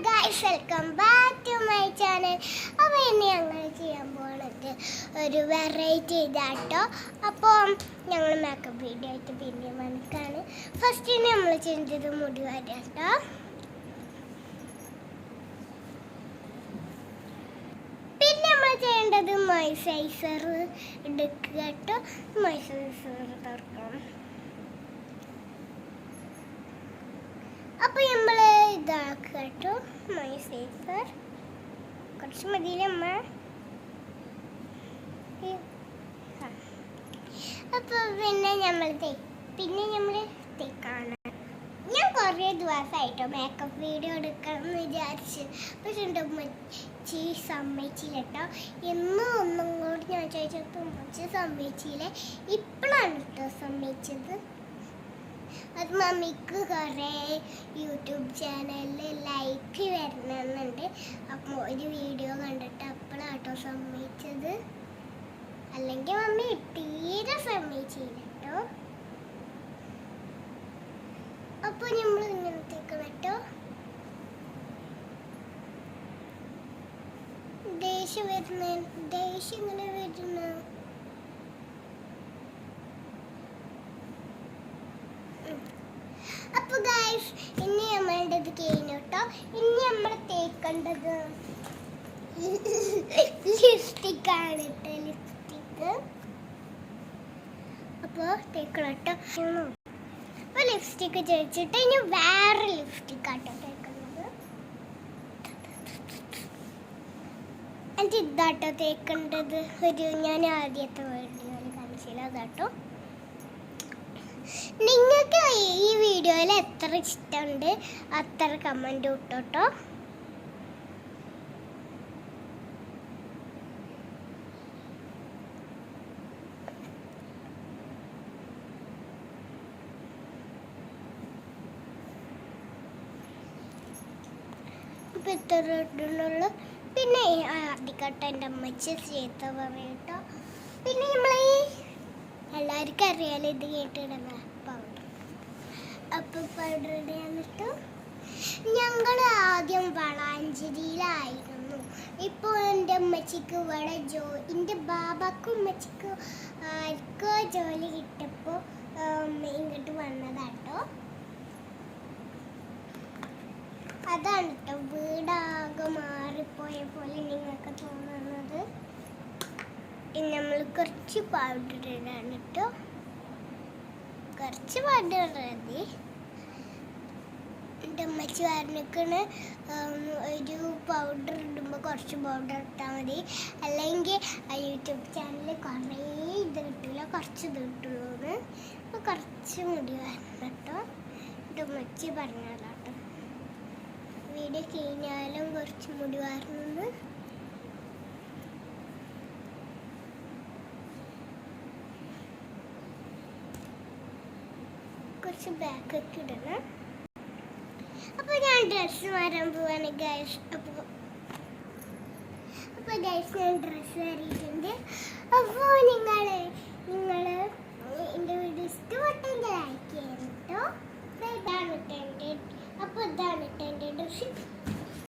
Guys, welcome back to my channel. അപ്പോൾ ഇനി ഞങ്ങൾ ചെയ്യാൻ പോകുന്നത് ഒരു വെറൈറ്റി ഇതാട്ടോ. അപ്പോൾ ഞങ്ങൾ മേക്കപ്പ് വീഡിയോ ആയിട്ട് പിന്നെ വന്നിക്കാണ്. ഫസ്റ്റ് നമ്മൾ ചെയ്തത് മുടി വാരാട്ടോ. പിന്നെ നമ്മൾ ചെയ്യേണ്ടത് മോയ്സ്ചറൈസർ എടുക്കുക കേട്ടോ. മോയ്സ്ചറൈസർ തുറക്കണം. അപ്പോൾ നമ്മൾ ഇതാക്കുക കേട്ടോ. മോയ്സ്ചറൈസർ കുറച്ച് മതിയിലമ്മ. അപ്പോൾ പിന്നെ നമ്മൾ തേക്കാണ്. ഞാൻ കുറേ ദിവസമായിട്ടോ മേക്കപ്പ് വീഡിയോ എടുക്കണം എന്ന് വിചാരിച്ച്, പക്ഷെ എൻ്റെ ഉമ്മച്ചി സമ്മതിച്ചില്ല കേട്ടോ. എന്നും ഒന്നും കൂടി ഞാൻ ചോദിച്ചപ്പോൾ ഉമ്മച്ചി സമ്മതിച്ചില്ല. ഇപ്പോഴാണ് കേട്ടോ സമ്മതിച്ചത്. അത് മമ്മിക്ക് കുറേ യൂട്യൂബ് ചാനലിൽ ലൈക്ക് വരണമെന്നുണ്ട്. അപ്പോൾ ഒരു വീഡിയോ കണ്ടിട്ട് അപ്പോഴാട്ടോ സമ്മതിച്ചത്. അല്ലെങ്കിൽ മമ്മി തീരെ സമ്മതിച്ചില്ല കേട്ടോ. അപ്പോൾ നമ്മൾ ഇങ്ങനത്തേക്ക് കേട്ടോ. ദേഷ്യം ഇങ്ങനെ വരുന്ന. അപ്പോൾ ഗൈസ്, ഇനി നമ്മളുടേത് കഴിഞ്ഞു കേട്ടോ. ഇനി നമ്മൾ തേക്കേണ്ടത് ലിപ്സ്റ്റിക്കാണ് കേട്ടോ. ലിപ്സ്റ്റിക്ക് അപ്പോൾ തേക്കണം കേട്ടോ. അപ്പോൾ ലിപ്സ്റ്റിക്ക് ചോദിച്ചിട്ട് ഇനി വേറെ ലിപ്സ്റ്റിക്കാട്ടോ തേക്കുന്നത്. എന്നിട്ട് ഇതാട്ടോ തേക്കേണ്ടത്. ഞാൻ ആദ്യത്തെ വീഡിയോയിൽ കാണിച്ചില്ല അതാട്ടോ. നിങ്ങൾക്ക് ഈ വീഡിയോയിൽ എത്ര ഇഷ്ടമുണ്ട് അത്ര കമൻറ്റ് ഇട്ടോട്ടോ. ഇപ്പം ഇത്ര ഇടുന്നുള്ളൂ. പിന്നെ ആദ്യക്കട്ട എൻ്റെ അമ്മച്ചി ചീത്ത പറയട്ടോ. പിന്നെ നമ്മൾ എല്ലാവർക്കും അറിയാലോ ഇത് കേട്ടിടുന്ന പൗഡർ. അപ്പോൾ പൗഡർ ഇടാന്നിട്ട് ഞങ്ങൾ ആദ്യം വളാഞ്ചേരിയിലായിരുന്നു. ഇപ്പോൾ എൻ്റെ അമ്മച്ചിക്ക് ഇവിടെ എൻ്റെ ബാബാക്കും ഉമ്മച്ചിക്കും ആർക്കോ ജോലി കിട്ടപ്പോൾ ഇങ്ങോട്ട് വന്നതാട്ടോ. അതാണ് കേട്ടോ വീടാകെ മാറിപ്പോയ പോലെ നിങ്ങൾക്ക് തോന്നുന്നത്. നമ്മൾ കുറച്ച് പൗഡർ ഇടാണ് കേട്ടോ. കുറച്ച് പൗഡർ മതി. എൻ്റെ അമ്മച്ചി പറഞ്ഞിരിക്കണ് ഒരു പൗഡർ ഇടുമ്പോൾ കുറച്ച് പൗഡർ ഇട്ടാൽ മതി, അല്ലെങ്കിൽ യൂട്യൂബ് ചാനലിൽ കുറേ ഇത് കിട്ടില്ല, കുറച്ച് ഇത് കിട്ടുള്ളൂ. അപ്പോൾ കുറച്ച് മുടി വരണം കേട്ടോ. എൻ്റെ അമ്മച്ചി പറഞ്ഞതാട്ടോ. വീഡിയോ കഴിഞ്ഞാലും കുറച്ച് മുടി വരണമെന്ന്. കുറച്ച് ബാക്കൊക്കെ ഇടണം. അപ്പോൾ ഞാൻ ഡ്രസ്സ് മാറാൻ പോവാണ് ഗൈസ്. അപ്പോൾ ഗൈസ് ഞാൻ ഡ്രസ്സ് മാറിയിട്ടുണ്ട്. അപ്പോൾ നിങ്ങൾ എൻ്റെ വീഡിയോ ഇഷ്ടപ്പെട്ടെങ്കിൽ ലൈക്ക് ചെയ്യണം കേട്ടോ. ഇതാണ് എൻ്റെ ഡ്രസ്സ്.